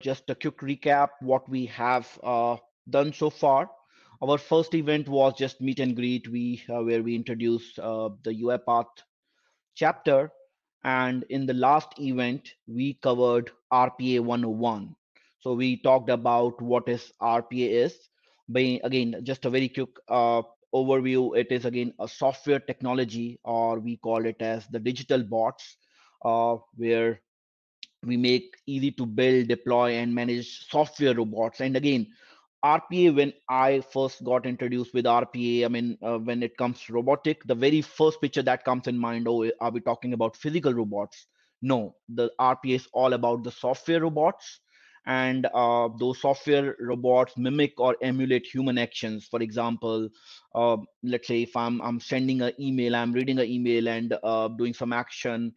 just a quick recap what we have done so far. Our first event was just meet and greet, where we introduced the UiPath chapter, and in the last event we covered RPA 101. So we talked about what is RPA is. By again, just a very quick overview. It is again a software technology, or we call it as the digital bots, where we make easy to build, deploy, and manage software robots. And again, RPA, when I first got introduced with RPA, I mean, when it comes to robotic, the very first picture that comes in mind, oh, are we talking about physical robots? No, the RPA is all about the software robots. And those software robots mimic or emulate human actions. For example, let's say if I'm sending an email, I'm reading an email and doing some action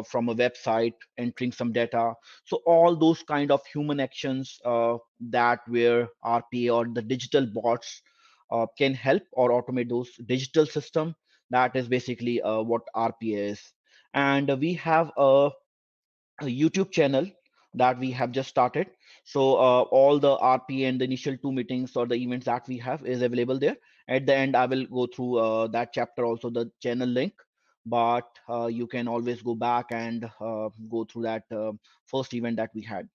from a website, entering some data. So all those kind of human actions that where RPA or the digital bots can help or automate those digital system. That is basically what RPA is. And we have a YouTube channel that we have just started. So all the RPA and the initial two meetings or the events that we have is available there. At the end, I will go through that chapter, also the channel link. But you can always go back and go through that first event that we had.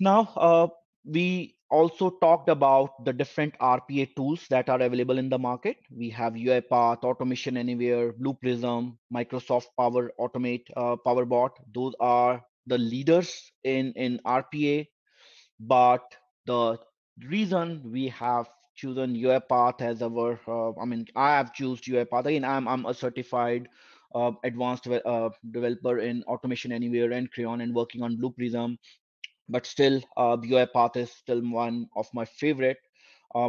Now, we also talked about the different RPA tools that are available in the market. We have UiPath, Automation Anywhere, Blue Prism, Microsoft Power Automate, PowerBot. Those are the leaders in RPA. But the reason we have chosen UiPath as our, I mean, I have chosen UiPath. Again, I'm a certified advanced developer in Automation Anywhere and Crayon and working on Blue Prism, but still UiPath is still one of my favorite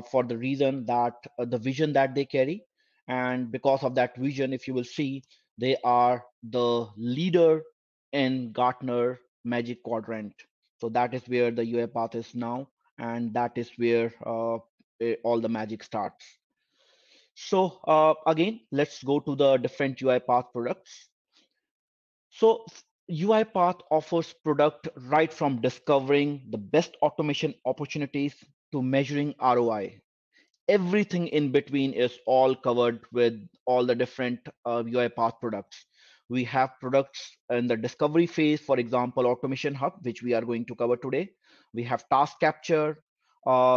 for the reason that the vision that they carry. And because of that vision, if you will see, they are the leader in Gartner Magic Quadrant. So that is where the UiPath is now, and that is where all the magic starts. So again, let's go to the different UiPath products. So UiPath offers product right from discovering the best automation opportunities to measuring ROI. Everything in between is all covered with all the different UiPath products. We have products in the discovery phase, for example, Automation Hub, which we are going to cover today. We have Task Capture,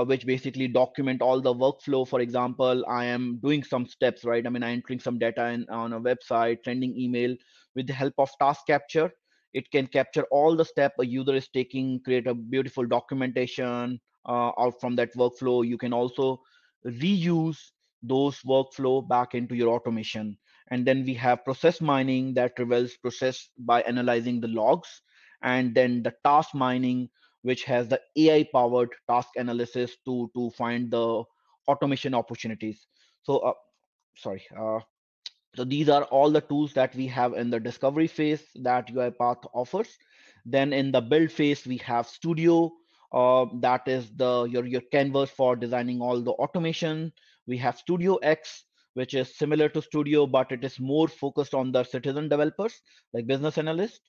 which basically document all the workflow. For example, I am doing some steps, right? I mean, I'm entering some data on a website, sending email. With the help of Task Capture, it can capture all the step a user is taking, create a beautiful documentation out from that workflow. You can also reuse those workflow back into your automation. And then we have process mining that reveals process by analyzing the logs, and then the task mining, which has the AI powered task analysis to find the automation opportunities. So sorry so these are all the tools that we have in the discovery phase that UiPath offers. Then in the build phase, we have Studio. That is your canvas for designing all the automation. We have Studio X, which is similar to Studio, but it is more focused on the citizen developers, like business analysts.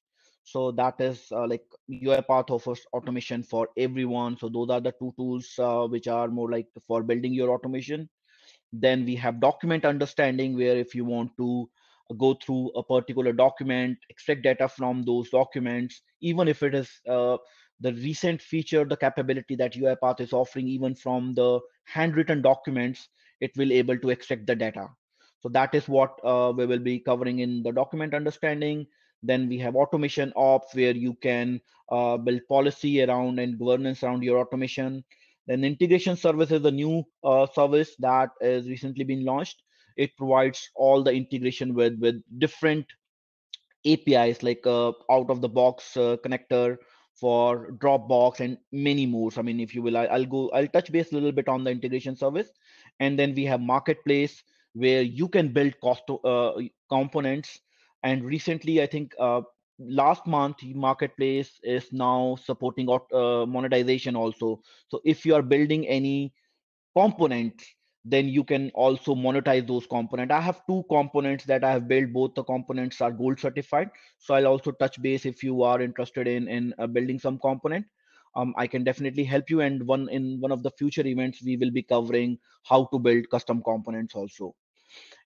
So that is like UiPath offers automation for everyone. So those are the two tools which are more like for building your automation. Then we have document understanding, where if you want to go through a particular document, extract data from those documents, even if it is the recent feature, the capability that UiPath is offering, even from the handwritten documents, it will able to extract the data. So that is what we will be covering in the document understanding. Then we have automation ops, where you can build policy around and governance around your automation. Then integration service is a new service that is recently been launched. It provides all the integration with different APIs, like out of the box connector for Dropbox and many more. So, I mean, if you will, I'll touch base a little bit on the integration service. And then we have marketplace, where you can build cost components. And recently, I think last month, marketplace is now supporting monetization also. So if you are building any components, then you can also monetize those components. I have two components that I have built. Both the components are gold certified. So I'll also touch base if you are interested in building some component. I can definitely help you. And one of the future events, we will be covering how to build custom components also.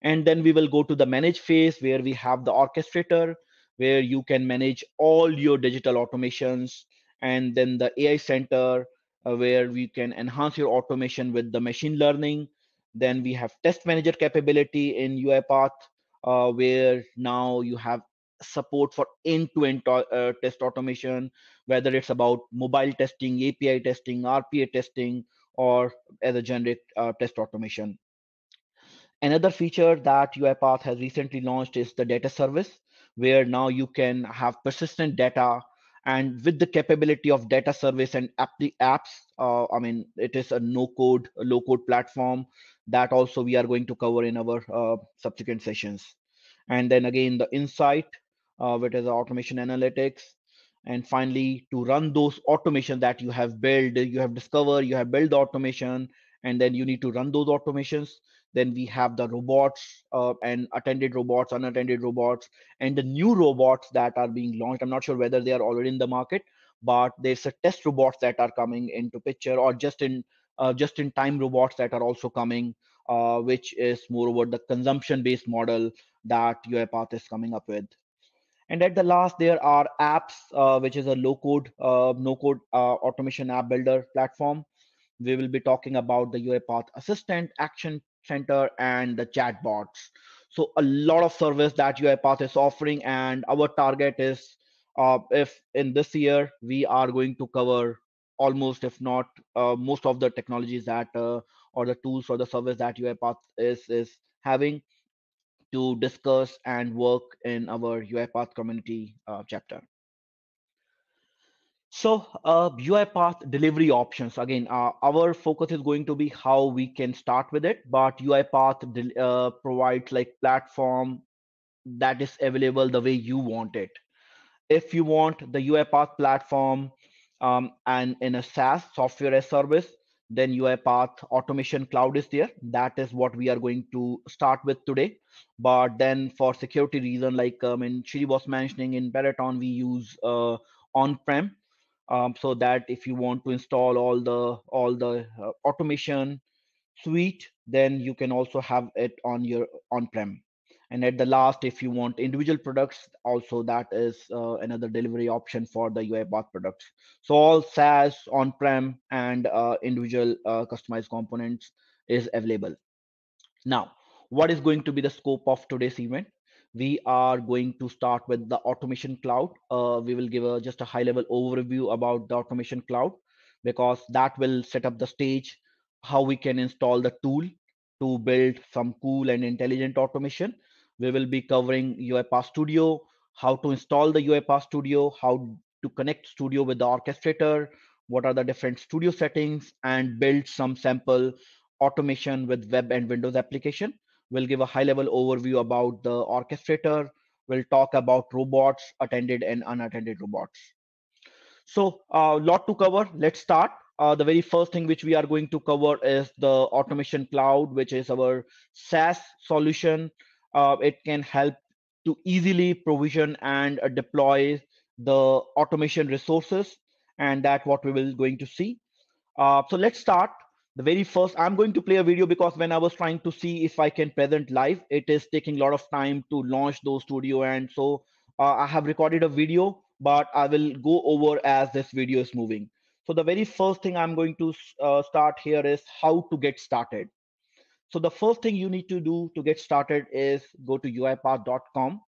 And then we will go to the manage phase where we have the orchestrator, where you can manage all your digital automations. And then the AI center, where we can enhance your automation with the machine learning. Then we have test manager capability in UiPath, where now you have support for end-to-end test automation, whether it's about mobile testing, API testing, RPA testing, or as a generic test automation. Another feature that UiPath has recently launched is the data service, where now you can have persistent data. And with the capability of data service and apps, I mean, it is a no-code, a low-code platform that also we are going to cover in our subsequent sessions. And then again, the insight, which is the automation analytics. And finally, to run those automation that you have built, you have discovered, you have built the automation, and then you need to run those automations. Then we have the robots, and attended robots, unattended robots, and the new robots that are being launched. I'm not sure whether they are already in the market, but there's a test robots that are coming into picture, or just in time robots that are also coming, which is moreover the consumption based model that UiPath is coming up with. And at the last, there are apps, which is a low code, no code automation app builder platform. We will be talking about the UiPath Assistant, Action Center, and the chatbots. So a lot of service that UiPath is offering, and our target is, if in this year we are going to cover almost, if not most of the technologies that or the tools or the service that UiPath is having, to discuss and work in our UiPath community chapter. So, UiPath delivery options. Again, our focus is going to be how we can start with it, but UiPath provides like platform that is available the way you want it. If you want the UiPath platform, and in a SaaS, software as service, then UiPath Automation Cloud is there. That is what we are going to start with today. But then for security reason, like in Shri was mentioning, in Peloton, we use on-prem, so that if you want to install all the automation suite, then you can also have it on your on-prem. And at the last, if you want individual products, also that is another delivery option for the UiPath products. So all SaaS, on-prem, and individual customized components is available. Now, what is going to be the scope of today's event? We are going to start with the automation cloud. We will give just a high level overview about the automation cloud, because that will set up the stage how we can install the tool to build some cool and intelligent automation. We will be covering UiPath Studio, how to install the UiPath Studio, how to connect Studio with the orchestrator, what are the different studio settings, and build some sample automation with web and Windows application. We'll give a high level overview about the orchestrator. We'll talk about robots, attended and unattended robots. So a lot to cover. Let's start. The very first thing which we are going to cover is the automation cloud, which is our SaaS solution. It can help to easily provision and deploy the automation resources, and that what we will going to see. So let's start. The very first, I'm going to play a video because when I was trying to see if I can present live, it is taking a lot of time to launch those studio. And so I have recorded a video, but I will go over as this video is moving. So the very first thing I'm going to start here is how to get started. So the first thing you need to do to get started is go to uipath.com.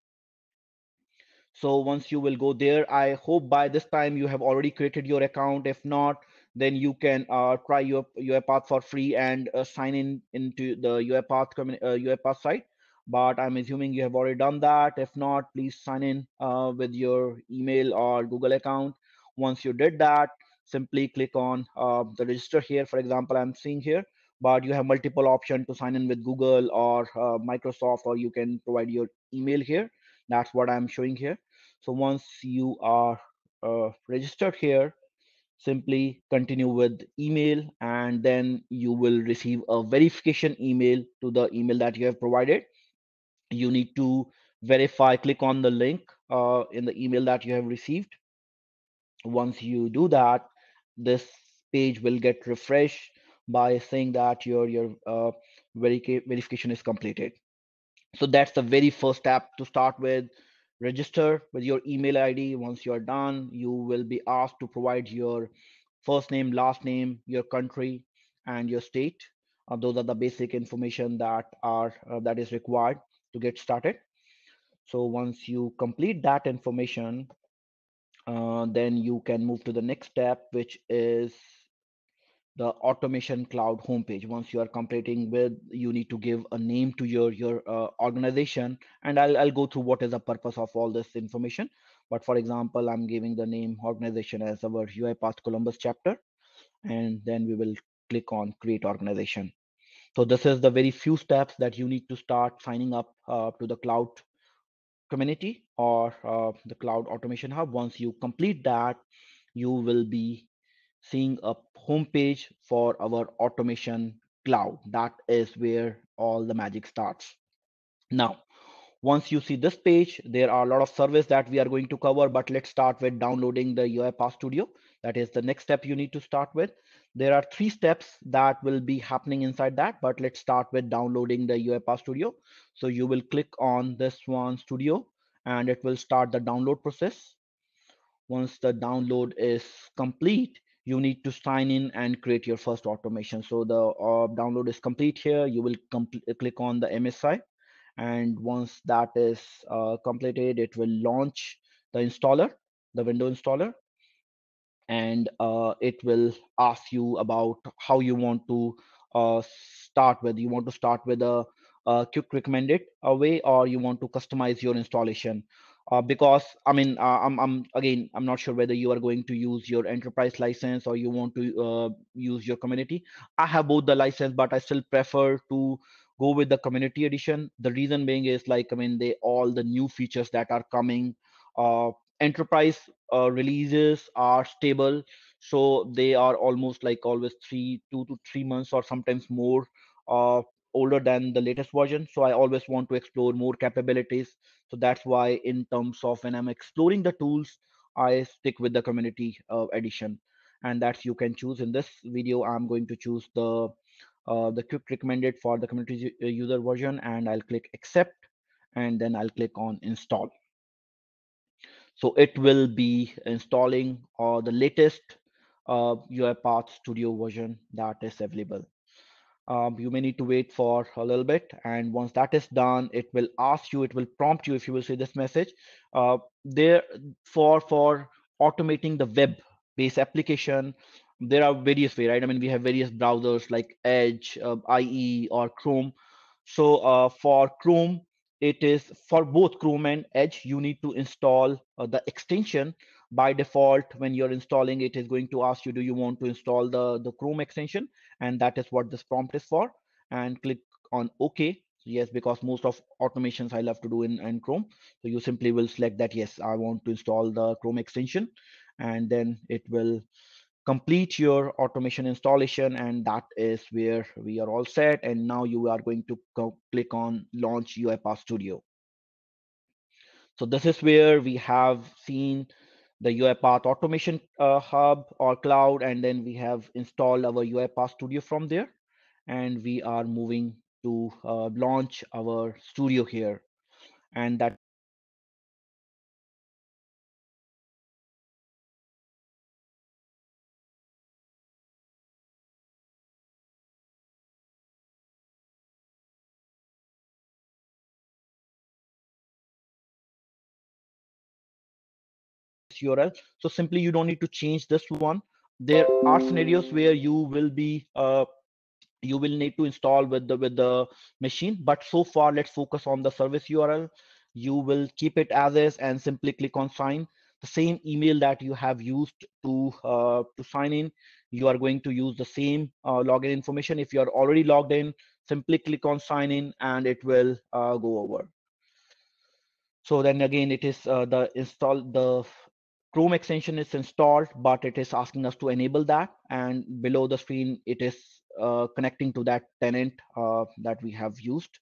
So once you will go there, I hope by this time you have already created your account. If not, then you can try your UiPath for free and sign in into the UiPath site. But I'm assuming you have already done that. If not, please sign in with your email or Google account. Once you did that, simply click on the register here. For example, I'm seeing here, but you have multiple options to sign in with Google or Microsoft, or you can provide your email here. That's what I'm showing here. So once you are registered here, simply continue with email, and then you will receive a verification email to the email that you have provided. You need to verify, click on the link in the email that you have received. Once you do that, this page will get refreshed by saying that your verification is completed. So that's the very first step to start with. Register with your email ID. Once you're done, you will be asked to provide your first name, last name, your country, and your state. Those are the basic information that is required to get started. So once you complete that information, then you can move to the next step, which is the automation cloud homepage. Once you are completing with, you need to give a name to your organization, and I'll go through what is the purpose of all this information. But for example, I'm giving the name organization as our UiPath Columbus chapter, and then we will click on create organization. So this is the very few steps that you need to start signing up to the cloud community or the cloud automation hub. Once you complete that, you will be seeing a homepage for our automation cloud. That is where all the magic starts. Now, once you see this page, there are a lot of service that we are going to cover, but let's start with downloading the UiPath Studio. That is the next step you need to start with. There are 3 steps that will be happening inside that, but let's start with downloading the UiPath Studio. So you will click on this one, Studio, and it will start the download process. Once the download is complete, you need to sign in and create your first automation. So the download is complete here. You will click on the MSI, and once that is completed, it will launch the installer, the window installer, and it will ask you about how you want to start, whether you want to start with a quick recommended way, or you want to customize your installation. Because I mean, I'm not sure whether you are going to use your enterprise license or you want to use your community. I have both the license, but I still prefer to go with the community edition. The reason being is, like, I mean, they all the new features that are coming. Enterprise releases are stable, so they are almost like always 2 to 3 months or sometimes more uh, older than the latest version. So I always want to explore more capabilities. So that's why in terms of when I'm exploring the tools, I stick with the community edition. And that's, you can choose. In this video, I'm going to choose the quick recommended for the community user version, and I'll click accept, and then I'll click on install. So it will be installing the latest UiPath Studio version that is available. You may need to wait for a little bit, and once that is done, it will ask you, it will prompt you, if you will see this message there, for automating the web based application. There are various way, right? I mean, we have various browsers like Edge, IE, or Chrome. So for Chrome, it is for both Chrome and Edge, you need to install the extension. By default, when you're installing, it is going to ask you, do you want to install the Chrome extension? And that is what this prompt is for. And click on OK. Yes, because most of automations I love to do in Chrome. So you simply will select that, yes, I want to install the Chrome extension. And then it will complete your automation installation, and that is where we are all set. And now you are going to click on launch UiPath Studio. So this is where we have seen the UiPath automation hub or cloud, and then we have installed our UiPath Studio from there, and we are moving to launch our studio here. And that URL. So simply you don't need to change this one. There are scenarios where you will need to install with the machine, but so far let's focus on the service URL. You will keep it as is and simply click on sign. The same email that you have used to sign in, you are going to use the same login information. If you are already logged in, simply click on sign in and it will go over. So then again, it is the Chrome extension is installed, but it is asking us to enable that. And below the screen, it is connecting to that tenant that we have used.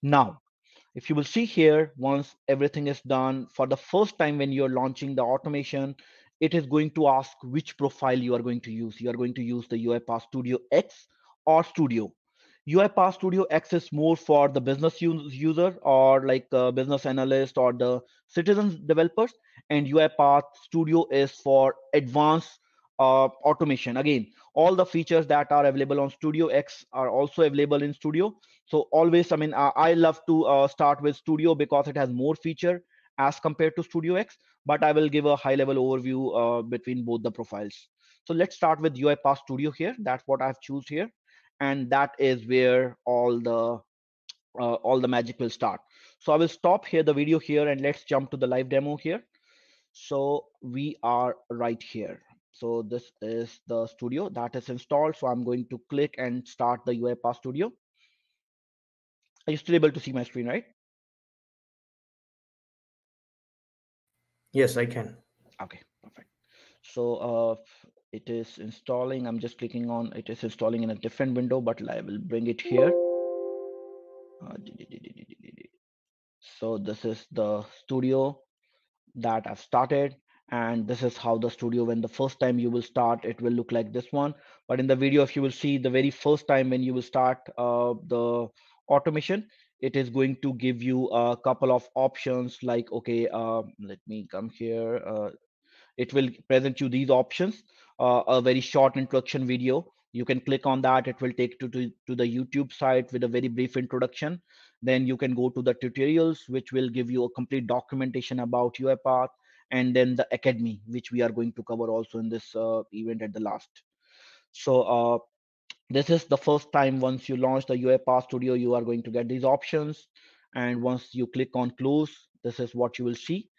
Now, if you will see here, once everything is done, for the first time when you're launching the automation, it is going to ask which profile you are going to use. You are going to use the UiPath Studio X or Studio. UiPath Studio X is more for the business user or like a business analyst or the citizen developers, and UiPath Studio is for advanced automation. Again, all the features that are available on Studio X are also available in Studio. So always, I mean, I love to start with Studio because it has more feature as compared to Studio X, but I will give a high level overview between both the profiles. So let's start with UiPath Studio here. That's what I've choose here. And that is where all the magic will start. So I will stop here the video here and let's jump to the live demo here. So we are right here. So this is the studio that is installed. So I'm going to click and start the UiPath Studio. Are you still able to see my screen, right? Yes, I can. Okay, perfect. So it is installing. I'm just clicking on it is installing in a different window, but I will bring it here. So this is the studio that I've started, and this is how the studio, when the first time you will start, it will look like this one. But in the video, if you will see the very first time when you will start the automation, it is going to give you a couple of options like, okay, let me come here. It will present you these options, a very short introduction video. You can click on that. It will take you to the YouTube site with a very brief introduction. Then you can go to the tutorials, which will give you a complete documentation about UiPath, and then the academy, which we are going to cover also in this event at the last. So this is the first time once you launch the UiPath Studio, you are going to get these options. And once you click on close, this is what you will see.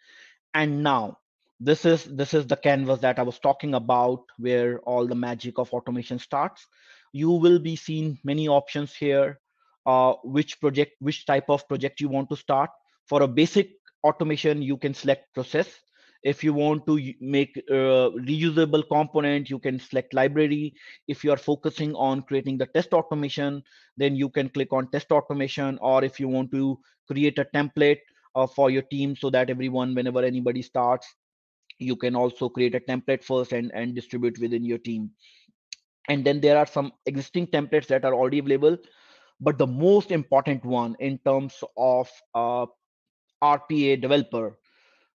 And now this is the canvas that I was talking about, where all the magic of automation starts. You will be seeing many options here, which type of project you want to start. For a basic automation, you can select process. If you want to make reusable component, you can select library. If you are focusing on creating the test automation, then you can click on test automation. Or if you want to create a template for your team, so that everyone, whenever anybody starts, you can also create a template first and distribute within your team. And then there are some existing templates that are already available, but the most important one in terms of RPA developer,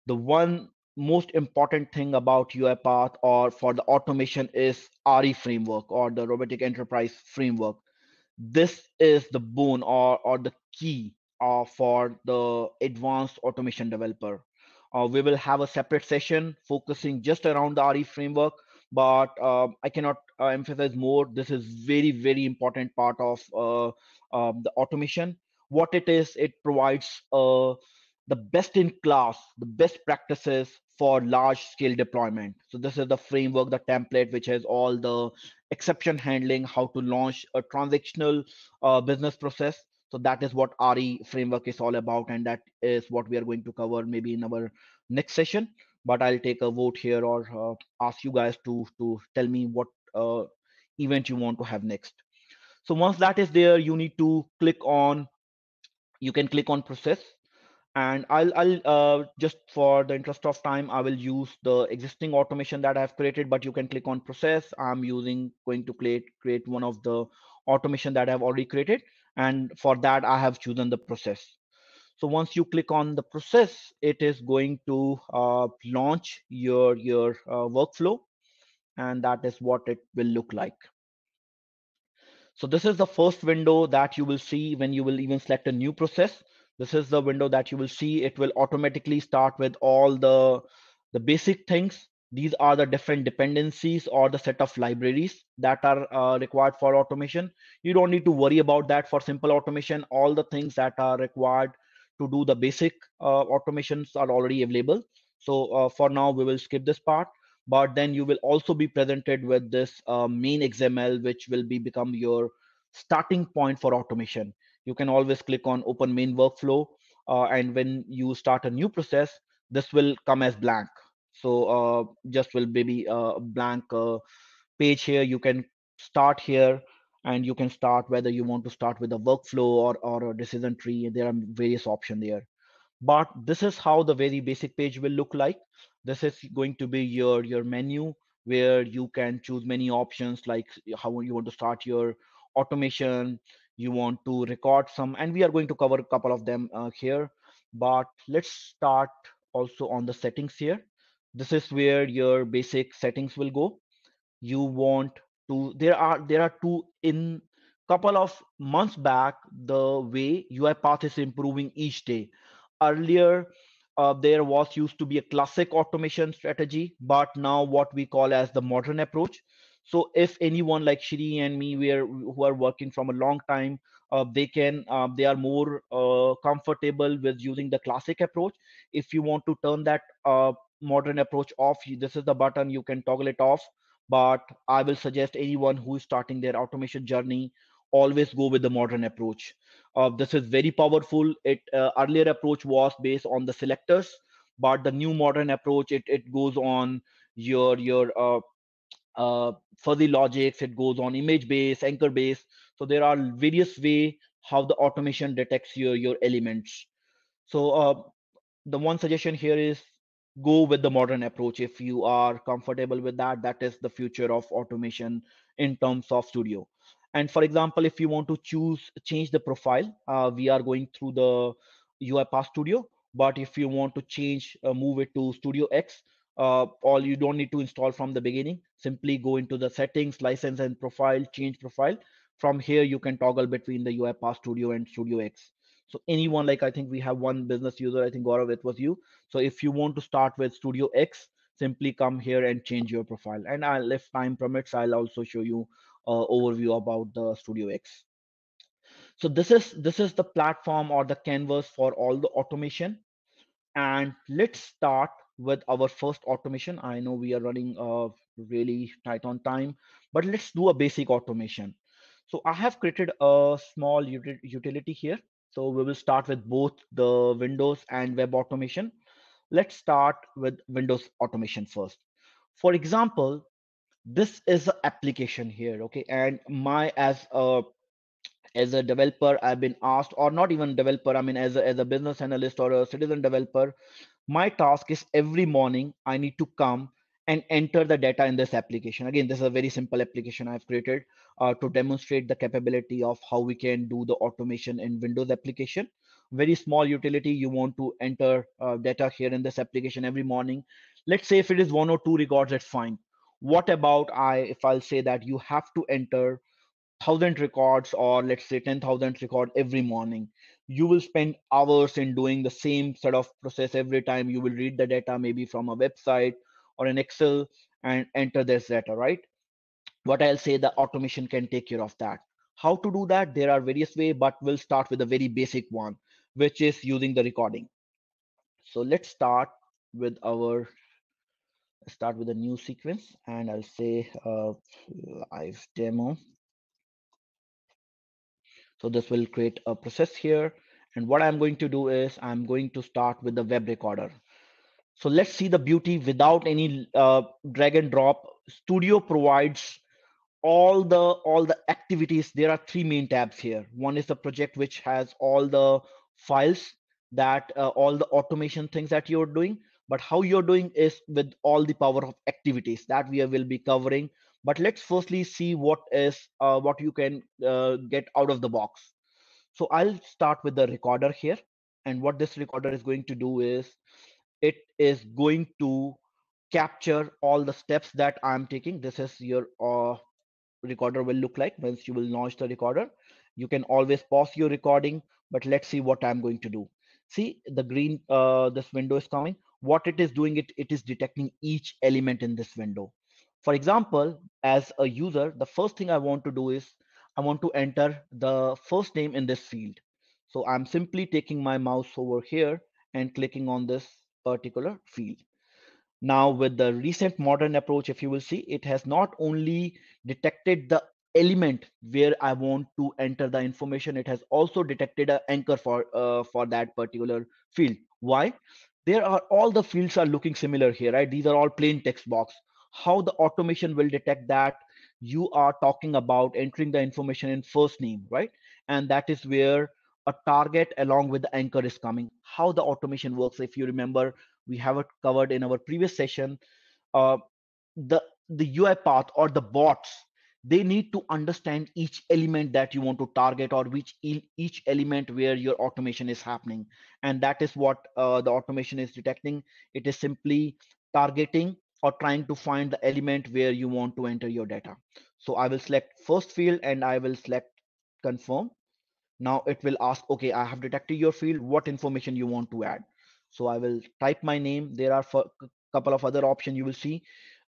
the one most important thing about UiPath or for the automation is RE framework, or the robotic enterprise framework. This is the bone, or the key for the advanced automation developer. We will have a separate session focusing just around the RE framework, but I cannot emphasize more. This is very, very important part of the automation. What it is, it provides the best in class, the best practices for large scale deployment. So this is the framework, the template, which has all the exception handling, how to launch a transactional business process. So that is what RE framework is all about, and that is what we are going to cover maybe in our next session. But I'll take a vote here, or ask you guys to tell me what event you want to have next. So once that is there, you need to click on. You can click on process, and I'll just for the interest of time, I will use the existing automation that I've created, but you can click on process. I'm using going to create one of the automation that I've already created, and for that I have chosen the process. So once you click on the process, it is going to launch your workflow, and that is what it will look like. So this is the first window that you will see when you will even select a new process. This is the window that you will see. It will automatically start with all the basic things. These are the different dependencies or the set of libraries that are required for automation. You don't need to worry about that for simple automation. All the things that are required to do the basic automations are already available. So for now, we will skip this part, but then you will also be presented with this main XML, which will be become your starting point for automation. You can always click on open main workflow, and when you start a new process, this will come as blank. So just will maybe a blank page here. You can start here, and you can start whether you want to start with a workflow or a decision tree. There are various options there, but this is how the very basic page will look like. This is going to be your menu, where you can choose many options, like how you want to start your automation, you want to record some, and we are going to cover a couple of them here. But let's start also on the settings here. This is where your basic settings will go. You want to, there are two. In couple of months back, the way UiPath is improving each day. Earlier, there was used to be a classic automation strategy, but now what we call as the modern approach. So if anyone like Shri and me, who are working from a long time, they are more comfortable with using the classic approach. If you want to turn that modern approach off, this is the button, you can toggle it off. But I will suggest anyone who is starting their automation journey, always go with the modern approach. This is very powerful. It earlier approach was based on the selectors, but the new modern approach, it goes on your fuzzy logics. It goes on image base, anchor base. So there are various way how the automation detects your elements. So the one suggestion here is go with the modern approach. If you are comfortable with that, that is the future of automation in terms of studio. And for example, if you want to change the profile, we are going through the UiPath Studio. But if you want to change, move it to Studio X, all, you don't need to install from the beginning. Simply go into the settings, license and profile, change profile. From here you can toggle between the UiPath Studio and Studio X. So anyone, like I think we have one business user, I think Gaurav, it was you. So if you want to start with Studio X, simply come here and change your profile. And if time permits, I'll also show you overview about the Studio X. So this is the platform or the canvas for all the automation. And let's start with our first automation. I know we are running really tight on time, but let's do a basic automation. So I have created a small utility here. So we will start with both the Windows and web automation. Let's start with Windows automation first. For example, this is an application here, okay? And my as a developer, I've been asked, or not even developer, I mean as a business analyst or a citizen developer, my task is every morning I need to come and enter the data in this application. Again, this is a very simple application I've created to demonstrate the capability of how we can do the automation in Windows application. Very small utility. You want to enter data here in this application every morning. Let's say if it is one or two records, that's fine. What about if I'll say that you have to enter 1,000 records, or let's say 10,000 record every morning? You will spend hours in doing the same sort of process every time you will read the data, maybe from a website or an Excel, and enter this data, right? What I'll say, the automation can take care of that. How to do that? There are various ways, but we'll start with the very basic one, which is using the recording. So let's start with a new sequence, and I'll say live demo. So this will create a process here. And what I'm going to do is I'm going to start with the web recorder. So let's see the beauty without any drag and drop. Studio provides all the activities. There are three main tabs here. One is the project, which has all the files, that all the automation things that you're doing. But how you're doing is with all the power of activities that we will be covering. But let's firstly see what you can get out of the box. So I'll start with the recorder here. And what this recorder is going to do is it is going to capture all the steps that I'm taking. This is your recorder will look like once you will launch the recorder. You can always pause your recording, but let's see what I'm going to do. See the green, this window is coming. What it is doing, it is detecting each element in this window. For example, as a user, the first thing I want to do is I want to enter the first name in this field. So I'm simply taking my mouse over here and clicking on this particular field. Now, with the recent modern approach, if you will see, it has not only detected the element where I want to enter the information, it has also detected an anchor for that particular field. Why? there are all the fields are looking similar here, right? These are all plain text box. How the automation will detect that you are talking about entering the information in first name, right? And that is where a target along with the anchor is coming. How the automation works, if you remember, we have it covered in our previous session. uh, the UiPath or the bots, they need to understand each element that you want to target, or which each element where your automation is happening, and that is what the automation is detecting. It is simply targeting or trying to find the element where you want to enter your data. So I will select first field and I will select confirm. Now it will ask, okay, I have detected your field, what information you want to add. So I will type my name. There are a couple of other options you will see.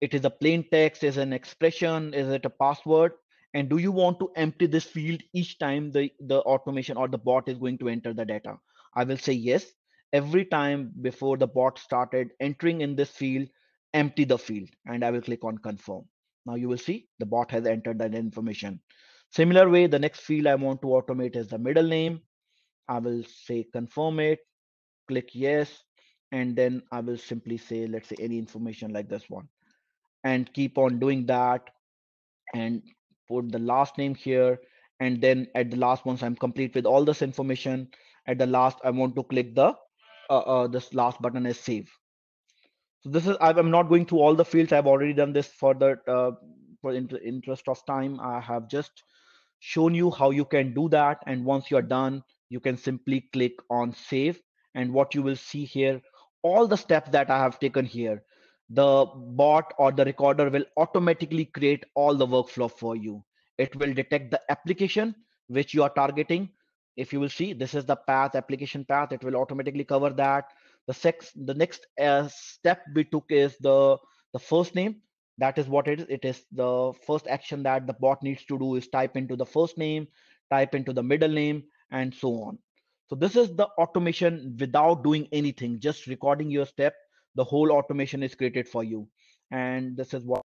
It is a plain text, is an expression, is it a password? And do you want to empty this field each time the automation or the bot is going to enter the data? I will say yes. Every time before the bot started entering in this field, empty the field, and I will click on confirm. Now you will see the bot has entered that information. Similar way, the next field I want to automate is the middle name. I will say confirm it, click yes, and then I will simply say, let's say any information like this one, and keep on doing that and put the last name here. And then at the last, once I'm complete with all this information, at the last, I want to click the this last button is save. So this is, I'm not going through all the fields. I've already done this for the interest of time. I have just shown you how you can do that. And once you're done, you can simply click on save. And what you will see here, all the steps that I have taken here, the bot or the recorder will automatically create all the workflow for you. It will detect the application which you are targeting. If you will see, this is the path, application path. It will automatically cover that. The next step we took is the first name. That is what it is. It is the first action that the bot needs to do is type into the first name, type into the middle name, and so on. So this is the automation without doing anything, just recording your step. The whole automation is created for you. And this is what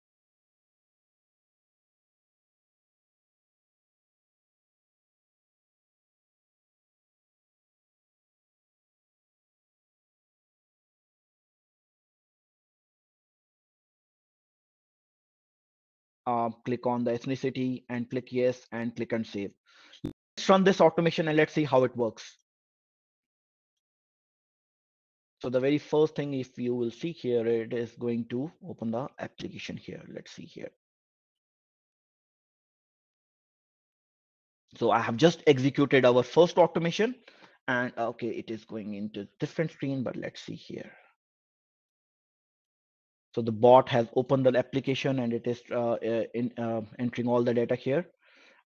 click on the ethnicity and click yes and click and save. Let's run this automation and let's see how it works. So the very first thing, if you will see here, it is going to open the application here. Let's see here. So I have just executed our first automation, and okay, it is going into different screen, but let's see here. So the bot has opened the application and it is entering all the data here.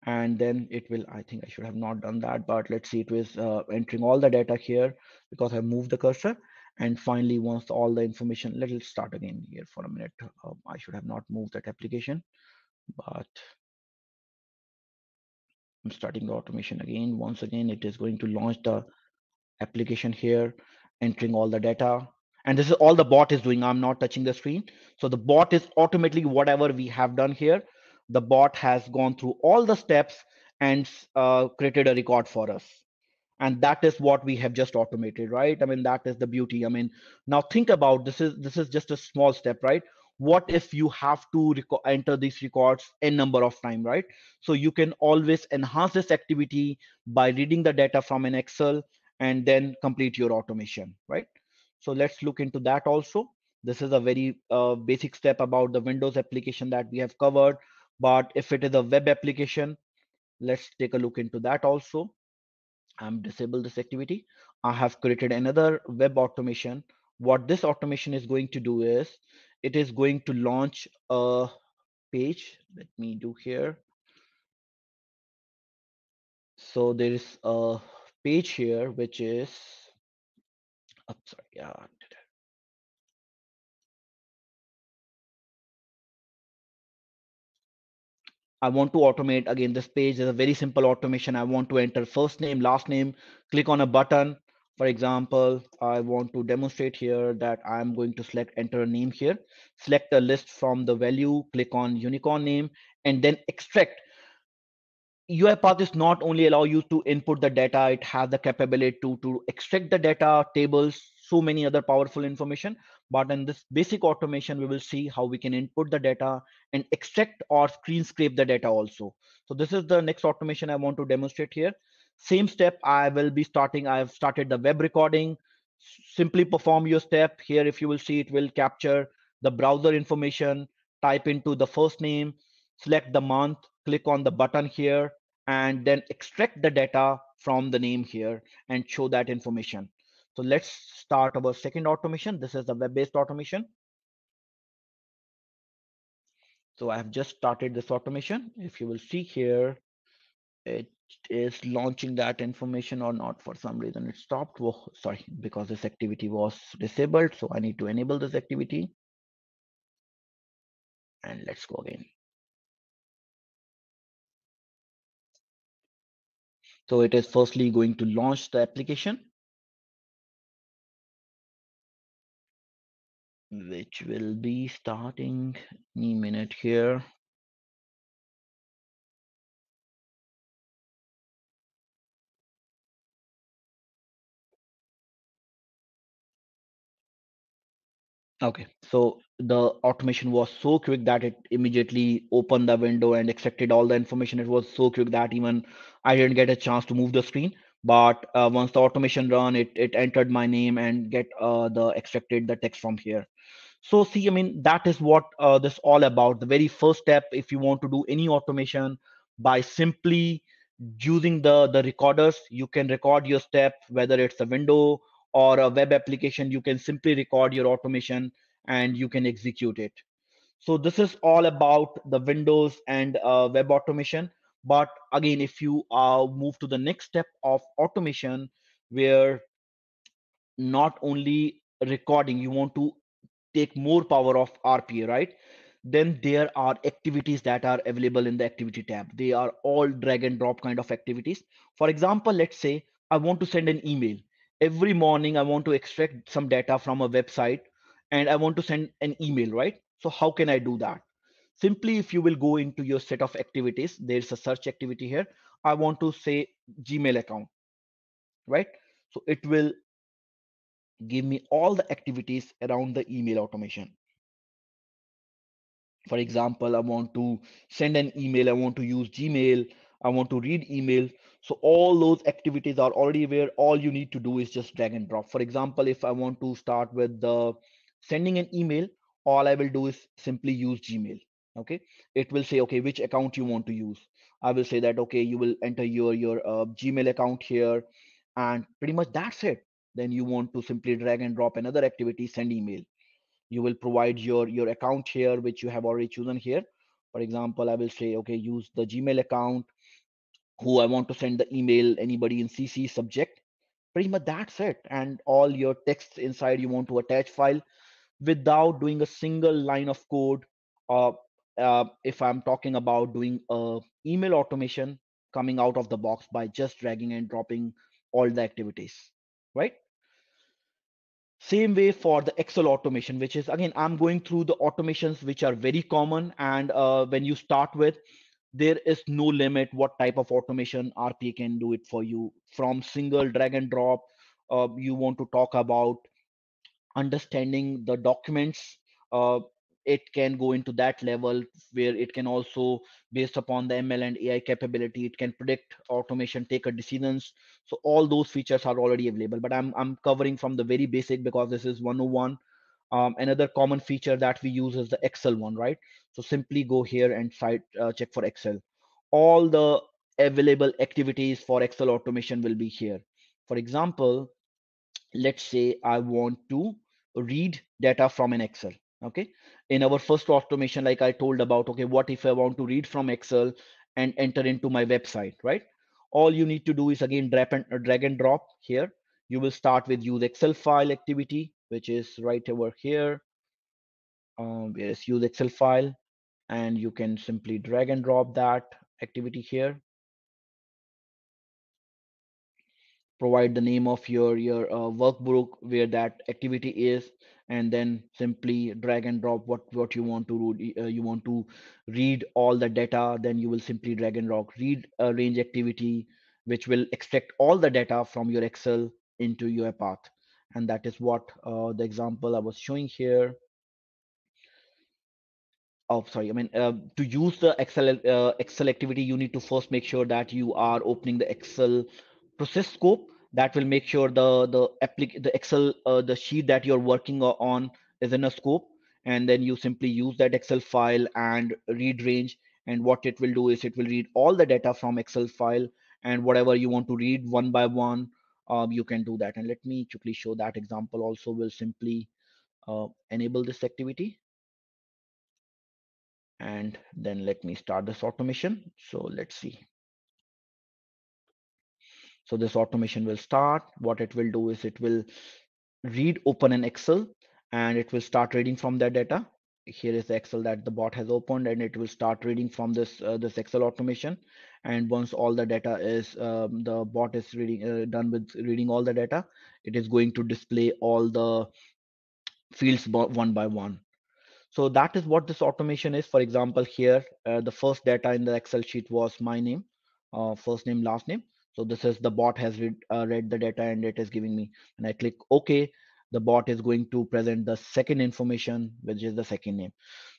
And then it will, I think I should have not done that, but let's see, it was entering all the data here because I moved the cursor. And finally, once all the information, let's start again here for a minute. I should have not moved that application, but I'm starting the automation again. Once again, it is going to launch the application here, entering all the data. And this is all the bot is doing. I'm not touching the screen. So the bot is automatically whatever we have done here. The bot has gone through all the steps and created a record for us. And that is what we have just automated, right? I mean, that is the beauty. I mean, now think about this is just a small step, right? What if you have to enter these records a number of time, right? So you can always enhance this activity by reading the data from an Excel and then complete your automation, right? So let's look into that also. This is a very basic step about the Windows application that we have covered. But if it is a web application, let's take a look into that also. I'm disable this activity. I have created another web automation. What this automation is going to do is it is going to launch a page. Let me do here. So there is a page here, which is, oh, sorry, yeah. I want to automate again. This page is a very simple automation. I want to enter first name, last name, click on a button. For example, I want to demonstrate here that I'm going to select enter a name here, select a list from the value, click on unicorn name, and then extract. UiPath is not only allow you to input the data, it has the capability to extract the data tables so many other powerful information. But in this basic automation, we will see how we can input the data and extract or screen scrape the data also. So this is the next automation I want to demonstrate here. Same step I will be starting. I have started the web recording. Simply perform your step here. If you will see, it will capture the browser information. Type into the first name, select the month, click on the button here, and then extract the data from the name here and show that information. So let's start our second automation. This is the web-based automation. So I have just started this automation. If you will see here, it is launching that information or not. For some reason it stopped. Oh, sorry, because this activity was disabled. So I need to enable this activity. And let's go again. So it is firstly going to launch the application, which will be starting any minute here. Okay, so the automation was so quick that it immediately opened the window and extracted all the information. It was so quick that even I didn't get a chance to move the screen. But once the automation run, it entered my name and get the extracted the text from here. So see, I mean, that is what this all about. The very first step, if you want to do any automation, by simply using the recorders, you can record your step, whether it's a window or a web application, you can simply record your automation and you can execute it. So this is all about the Windows and web automation. But again, if you move to the next step of automation, where not only recording, you want to take more power of RPA, right? Then there are activities that are available in the activity tab. They are all drag and drop kind of activities. For example, let's say I want to send an email. Every morning, I want to extract some data from a website and I want to send an email, right? So how can I do that? Simply, if you will go into your set of activities, there's a search activity here. I want to say Gmail account, right? So it will give me all the activities around the email automation. For example, I want to send an email, I want to use Gmail, I want to read email. So all those activities are already where all you need to do is just drag and drop. For example, if I want to start with the sending an email, all I will do is simply use Gmail. Okay, it will say, okay, which account you want to use. I will say that, okay, you will enter your Gmail account here, and pretty much that's it. Then you want to simply drag and drop another activity, send email. You will provide your account here, which you have already chosen here. For example, I will say, okay, use the Gmail account, who I want to send the email, anybody in CC subject. Pretty much that's it. And all your text inside you want to attach file without doing a single line of code. uh, if I'm talking about doing a email automation, coming out of the box by just dragging and dropping all the activities, right? Same way for the Excel automation, which is, again, I'm going through the automations which are very common. And when you start with, there is no limit what type of automation RPA can do it for you. From single drag and drop, you want to talk about understanding the documents. uh, it can go into that level where it can also, based upon the ML and AI capability, it can predict automation, take a decisions. So all those features are already available, but I'm covering from the very basic because this is 101. Another common feature that we use is the Excel one, right? So simply go here and site check for Excel. All the available activities for Excel automation will be here. For example, let's say I want to read data from an Excel. Okay. In our first automation, like I told about, okay, what if I want to read from Excel and enter into my website, right? All you need to do is again drag and drop here. You will start with use Excel file activity, which is right over here. Where is use Excel file, and you can simply drag and drop that activity here. Provide the name of your workbook where that activity is, and then simply drag and drop what you want to read. You want to read all the data, then you will simply drag and drop read a range activity, which will extract all the data from your Excel into your path. and that is what the example I was showing here. Oh, sorry. I mean, to use the Excel activity, you need to first make sure that you are opening the Excel process scope. That will make sure the Excel the sheet that you're working on is in a scope, and then you simply use that Excel file and read range. And what it will do is it will read all the data from Excel file, and whatever you want to read one by one, you can do that. And let me quickly show that example. Also, will simply enable this activity. And then let me start this automation. So let's see. So this automation will start. What it will do is it will read open an Excel, and it will start reading from that data. Here is the Excel that the bot has opened, and it will start reading from this Excel automation. And once all the data is the bot is reading done with reading all the data, it is going to display all the fields one by one. So that is what this automation is. For example, here, the first data in the Excel sheet was my name, first name, last name. So this is the bot has read the data, and it is giving me, and I click OK, the bot is going to present the second information, which is the second name.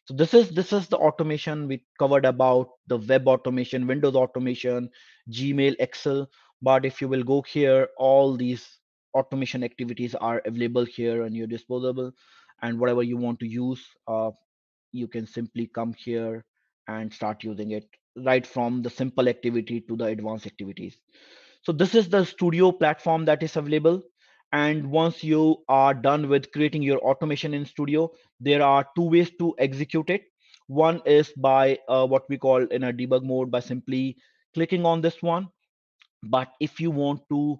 So this is the automation we covered about the web automation, Windows automation, Gmail, Excel. But if you will go here, all these automation activities are available here on your disposable, and whatever you want to use, you can simply come here and start using it, right from the simple activity to the advanced activities. So this is the studio platform that is available. And once you are done with creating your automation in studio, there are two ways to execute it. One is by what we call in a debug mode, by simply clicking on this one. But if you want to,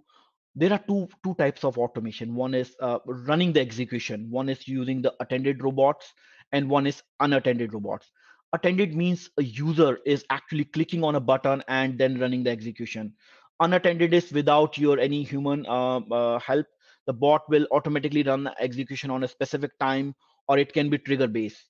there are two types of automation. One is running the execution, one is using the attended robots, and one is unattended robots. Attended means a user is actually clicking on a button and then running the execution. Unattended is without your any human help. The bot will automatically run the execution on a specific time, or it can be trigger based.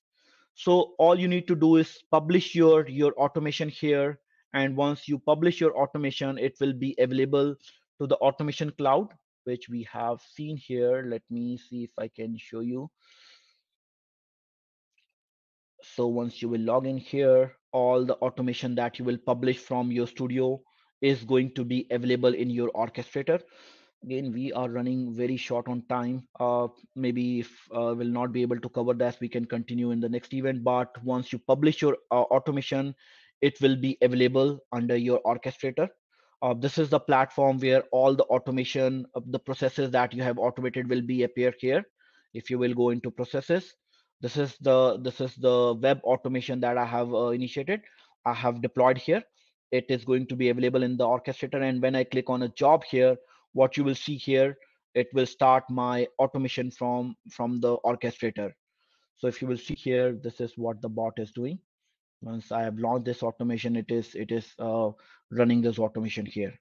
So all you need to do is publish your automation here. And once you publish your automation, it will be available to the automation cloud, which we have seen here. Let me see if I can show you. So once you will log in here, all the automation that you will publish from your studio is going to be available in your orchestrator. Again, we are running very short on time. Maybe if we'll not be able to cover that, we can continue in the next event. But once you publish your automation, it will be available under your orchestrator. This is the platform where all the automation of the processes that you have automated will be appear here. If you will go into processes, this is the web automation that I have initiated. I have deployed here. It is going to be available in the orchestrator. And when I click on a job here, what you will see here, it will start my automation from the orchestrator. So if you will see here, this is what the bot is doing. Once I have launched this automation, it is running this automation here.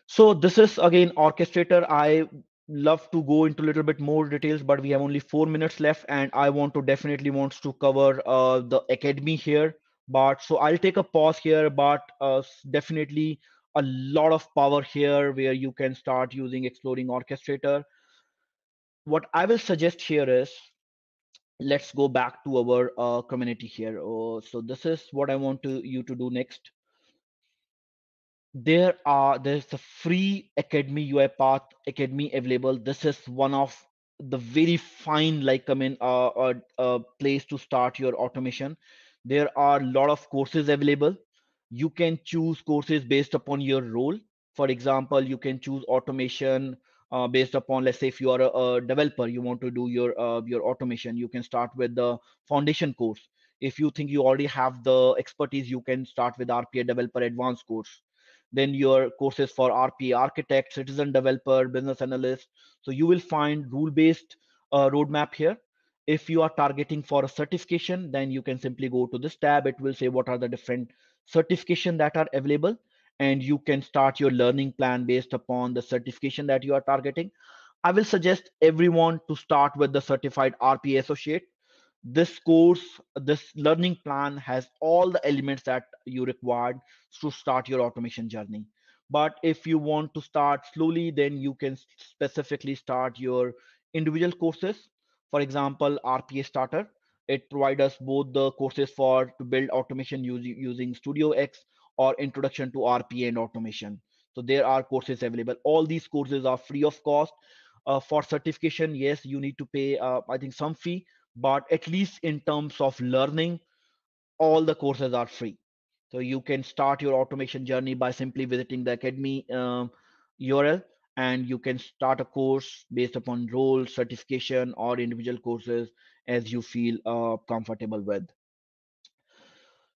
So this is again orchestrator. I love to go into a little bit more details, but we have only 4 minutes left, and I want to definitely wants to cover the academy here. But so I'll take a pause here, but definitely a lot of power here where you can start using exploring orchestrator. What I will suggest here is, let's go back to our community here. So this is what I want to you to do next. There's a free academy UiPath academy available. This is one of the very fine, like, I mean, place to start your automation. There are a lot of courses available. You can choose courses based upon your role. For example, you can choose automation based upon, let's say, if you are a developer, you want to do your automation, you can start with the foundation course. If you think you already have the expertise, you can start with RPA developer advanced course. Then your courses for RPA architect, citizen developer, business analyst. So you will find rule-based roadmap here. If you are targeting for a certification, then you can simply go to this tab. It will say what are the different certification that are available, and you can start your learning plan based upon the certification that you are targeting. I will suggest everyone to start with the certified RPA associate. This course, this learning plan has all the elements that you required to start your automation journey. But if you want to start slowly, then you can specifically start your individual courses. For example, RPA Starter. It provides us both the courses for to build automation using Studio X or Introduction to RPA and Automation. So there are courses available. All these courses are free of cost. For certification, yes, you need to pay, I think, some fee, but at least in terms of learning, all the courses are free. So you can start your automation journey by simply visiting the Academy URL, and you can start a course based upon role, certification, or individual courses as you feel comfortable with.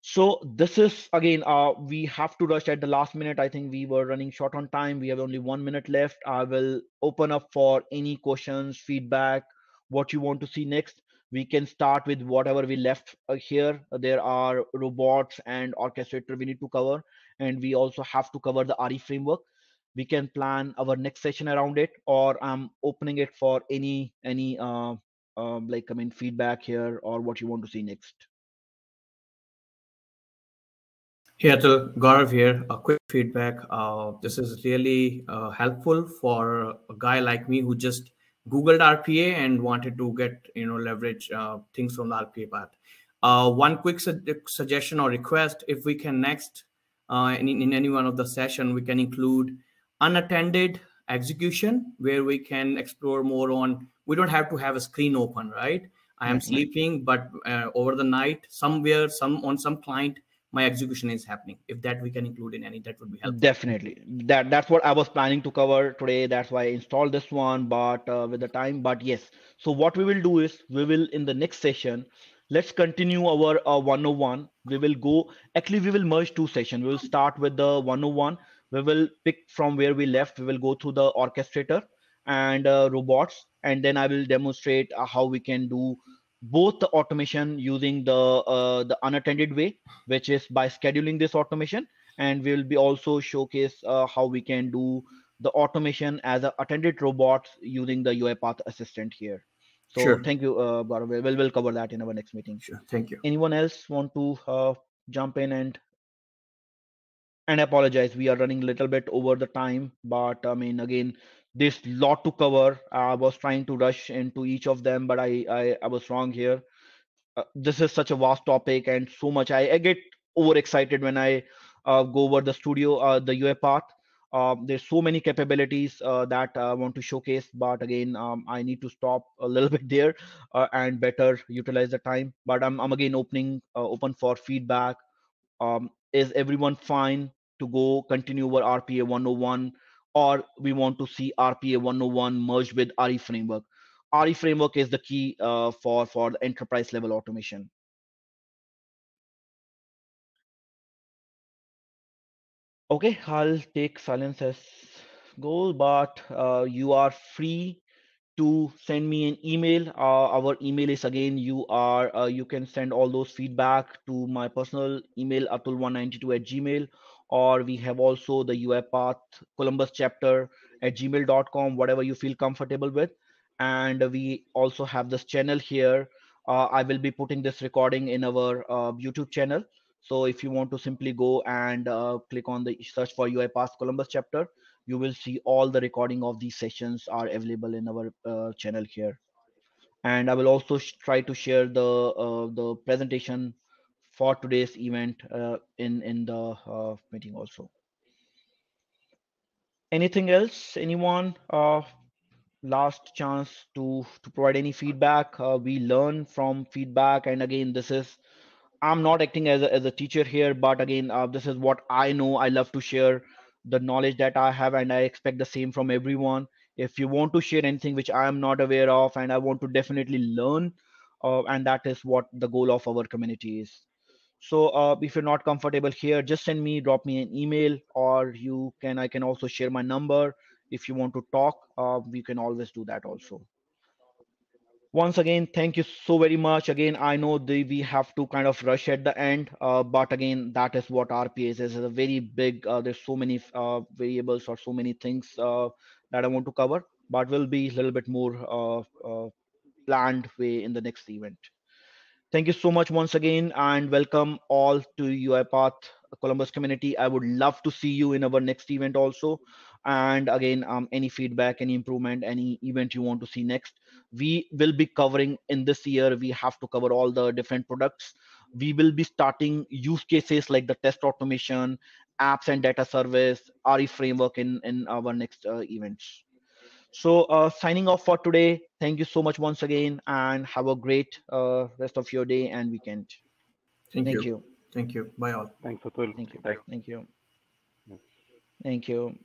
So this is again, we have to rush at the last minute. I think we were running short on time. We have only 1 minute left. I will open up for any questions, feedback, what you want to see next. We can start with whatever we left here. There are robots and orchestrator we need to cover, and we also have to cover the RE framework. We can plan our next session around it, or I'm opening it for any like I mean feedback here or what you want to see next. Hey Atul, Gaurav here. A quick feedback. This is really helpful for a guy like me who just Googled RPA and wanted to get leverage things from the RPA path. One quick suggestion or request: if we can next in any one of the session, we can include unattended execution where we can explore more on. We don't have to have a screen open, right? I am Right, right. sleeping, but over the night, somewhere, some client my execution is happening. If that we can include in any, that would be helpful. Definitely. That's what I was planning to cover today. That's why I installed this one, but with the time. But yes. So what we will do is we will in the next session, let's continue our 101. We will go. Actually, we will merge two sessions. We will start with the 101. We will pick from where we left. We will go through the orchestrator and robots, and then I will demonstrate how we can do both the automation using the unattended way, which is by scheduling this automation, and we'll be also showcase how we can do the automation as a attended robots using the UiPath assistant here. So Sure, thank you, Gaurav. We'll cover that in our next meeting. sure. Thank you. Anyone else want to jump in and apologize? We are running a little bit over the time, but I mean, again, there's lot to cover. I was trying to rush into each of them, but I was wrong here. This is such a vast topic and so much. I get overexcited when I go over the studio, the UiPath. There's so many capabilities that I want to showcase, but again, I need to stop a little bit there and better utilize the time. But I'm again open for feedback. Is everyone fine to go continue our RPA 101, or we want to see RPA 101 merged with RE framework? RE framework is the key for the enterprise level automation. Okay, I'll take silence as goal, but you are free to send me an email. Our email is again, you can send all those feedback to my personal email atul192 at gmail, or we have also the UiPath Columbus chapter at gmail.com, whatever you feel comfortable with. And we also have this channel here. I will be putting this recording in our YouTube channel. So if you want to simply go and click on the search for UiPath Columbus chapter, you will see all the recording of these sessions are available in our channel here. And I will also try to share the presentation for today's event in the meeting also. Anything else? Anyone? Last chance to provide any feedback. We learn from feedback, and again, this is, I'm not acting as a teacher here, but again, this is what I know. I love to share the knowledge that I have, and I expect the same from everyone. If you want to share anything which I am not aware of, and I want to definitely learn, and that is what the goal of our community is. So if you're not comfortable here, just send me, drop me an email, or I can also share my number. If you want to talk, we can always do that also. Once again, thank you so very much. Again, I know we have to kind of rush at the end, but again, that is what RPA is. It's a very big, there's so many variables or so many things that I want to cover, but will be a little bit more planned way in the next event. Thank you so much once again, and welcome all to UiPath Columbus community. I would love to see you in our next event also. And again, any feedback, any improvement, any event you want to see next, we will be covering in this year. We have to cover all the different products. We will be starting use cases like the test automation, apps and data service, RE framework in our next events. So, signing off for today. Thank you so much once again, and have a great rest of your day and weekend. Thank Thank you. you. Thank you. Bye all. Thanks, Atul. Thank you. Thanks. Thank you. Thank you.